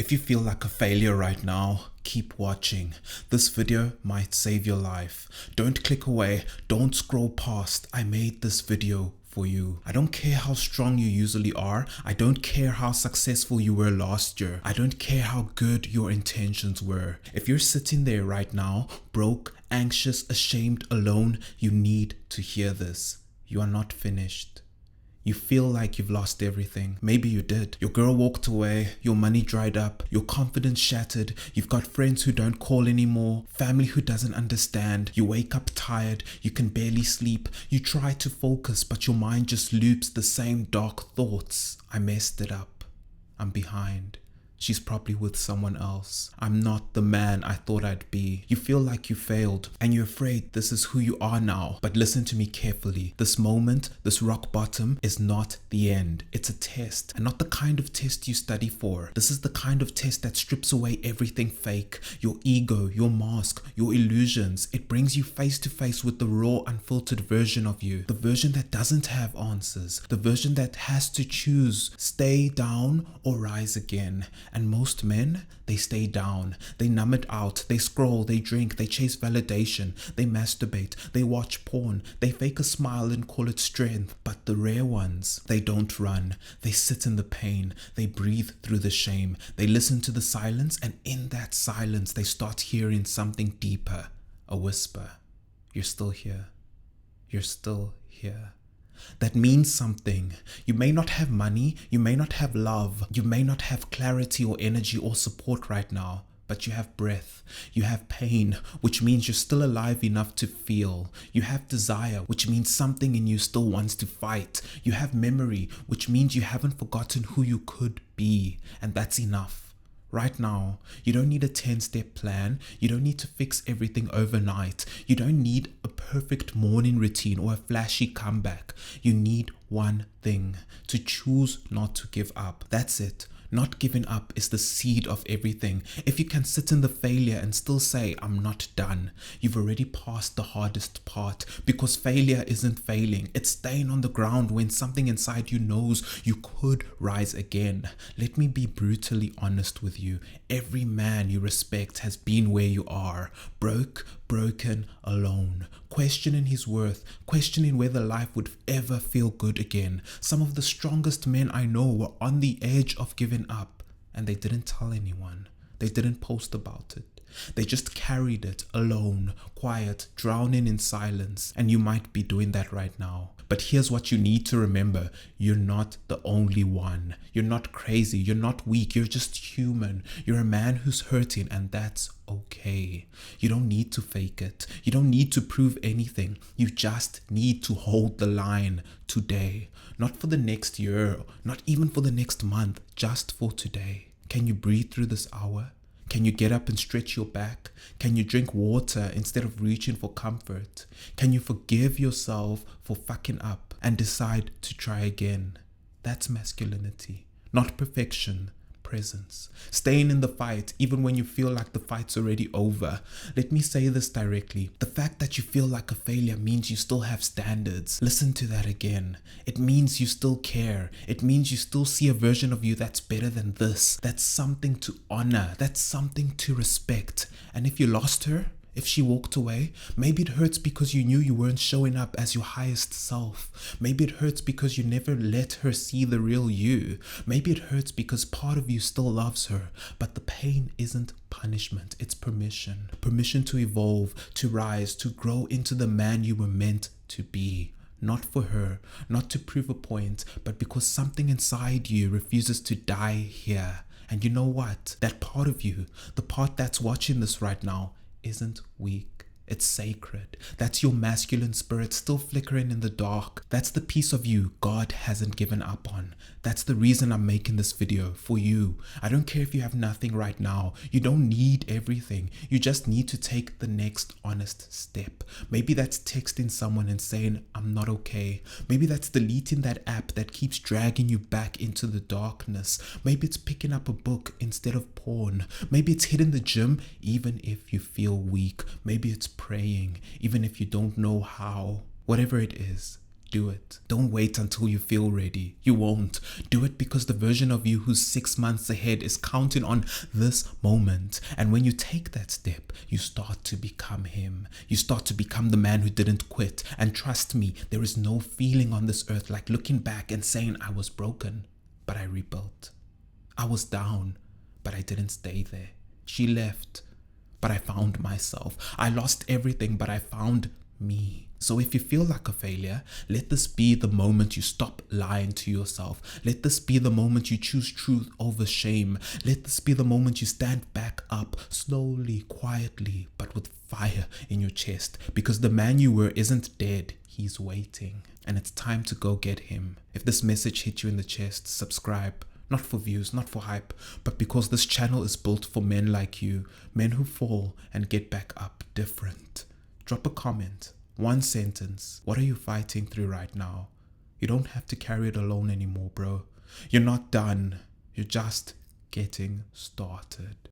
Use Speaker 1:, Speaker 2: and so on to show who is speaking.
Speaker 1: If you feel like a failure right now, keep watching. This video might save your life. Don't click away, don't scroll past. I made this video for you. I don't care how strong you usually are. I don't care how successful you were last year. I don't care how good your intentions were. If you're sitting there right now, broke, anxious, ashamed, alone, you need to hear this. You are not finished. You feel like you've lost everything. Maybe you did. Your girl walked away, your money dried up, your confidence shattered, you've got friends who don't call anymore, family who doesn't understand, you wake up tired, you can barely sleep, you try to focus but your mind just loops the same dark thoughts. I messed it up. I'm behind. She's probably with someone else. I'm not the man I thought I'd be. You feel like you failed and you're afraid this is who you are now. But listen to me carefully. This moment, this rock bottom is not the end. It's a test, and not the kind of test you study for. This is the kind of test that strips away everything fake. Your ego, your mask, your illusions. It brings you face to face with the raw, unfiltered version of you. The version that doesn't have answers. The version that has to choose, stay down or rise again. And most men, they stay down, they numb it out, they scroll, they drink, they chase validation, they masturbate, they watch porn, they fake a smile and call it strength. But the rare ones, they don't run, they sit in the pain, they breathe through the shame, they listen to the silence, and in that silence they start hearing something deeper, a whisper. You're still here. You're still here. That means something. You may not have money, you may not have love, you may not have clarity or energy or support right now, but you have breath, you have pain, which means you're still alive enough to feel. You have desire, which means something in you still wants to fight. You have memory, which means you haven't forgotten who you could be, and that's enough. Right now, you don't need a 10-step plan. You don't need to fix everything overnight. You don't need a perfect morning routine or a flashy comeback. You need one thing: to choose not to give up. That's it. Not giving up is the seed of everything. If you can sit in the failure and still say, I'm not done, you've already passed the hardest part, because failure isn't failing. It's staying on the ground when something inside you knows you could rise again. Let me be brutally honest with you. Every man you respect has been where you are, broke, broken, alone, questioning his worth, questioning whether life would ever feel good again. Some of the strongest men I know were on the edge of giving up, and they didn't tell anyone. They didn't post about it. They just carried it alone, quiet, drowning in silence. And you might be doing that right now. But here's what you need to remember. You're not the only one. You're not crazy. You're not weak. You're just human. You're a man who's hurting, and that's okay. You don't need to fake it. You don't need to prove anything. You just need to hold the line today. Not for the next year, not even for the next month, just for today. Can you breathe through this hour? Can you get up and stretch your back? Can you drink water instead of reaching for comfort? Can you forgive yourself for fucking up and decide to try again? That's masculinity, not perfection. Presence. Staying in the fight even when you feel like the fight's already over. Let me say this directly. The fact that you feel like a failure means you still have standards. Listen to that again. It means you still care. It means you still see a version of you that's better than this. That's something to honor. That's something to respect. And if you lost her, if she walked away, maybe it hurts because you knew you weren't showing up as your highest self. Maybe it hurts because you never let her see the real you. Maybe it hurts because part of you still loves her. But the pain isn't punishment, it's permission. Permission to evolve, to rise, to grow into the man you were meant to be. Not for her, not to prove a point, but because something inside you refuses to die here. And you know what? That part of you, the part that's watching this right now, isn't weak. It's sacred. That's your masculine spirit still flickering in the dark. That's the piece of you God hasn't given up on. That's the reason I'm making this video, for you. I don't care if you have nothing right now. You don't need everything. You just need to take the next honest step. Maybe that's texting someone and saying, I'm not okay. Maybe that's deleting that app that keeps dragging you back into the darkness. Maybe it's picking up a book instead of porn. Maybe it's hitting the gym even if you feel weak. Maybe it's praying even if you don't know how. Whatever it is, Do it. Don't wait until you feel ready. You won't. Do it because the version of you who's 6 months ahead is counting on this moment. And when you take that step, you start to become him. You start to become the man who didn't quit. And trust me, there is no feeling on this earth like looking back and saying, I was broken, but I rebuilt. I was down, but I didn't stay there. She left, but I found myself. I lost everything, but I found me. So if you feel like a failure, let this be the moment you stop lying to yourself. Let this be the moment you choose truth over shame. Let this be the moment you stand back up, slowly, quietly, but with fire in your chest. Because the man you were isn't dead, he's waiting. And it's time to go get him. If this message hit you in the chest, subscribe. Not for views, not for hype, but because this channel is built for men like you, men who fall and get back up different. Drop a comment, one sentence. What are you fighting through right now? You don't have to carry it alone anymore, bro. You're not done. You're just getting started.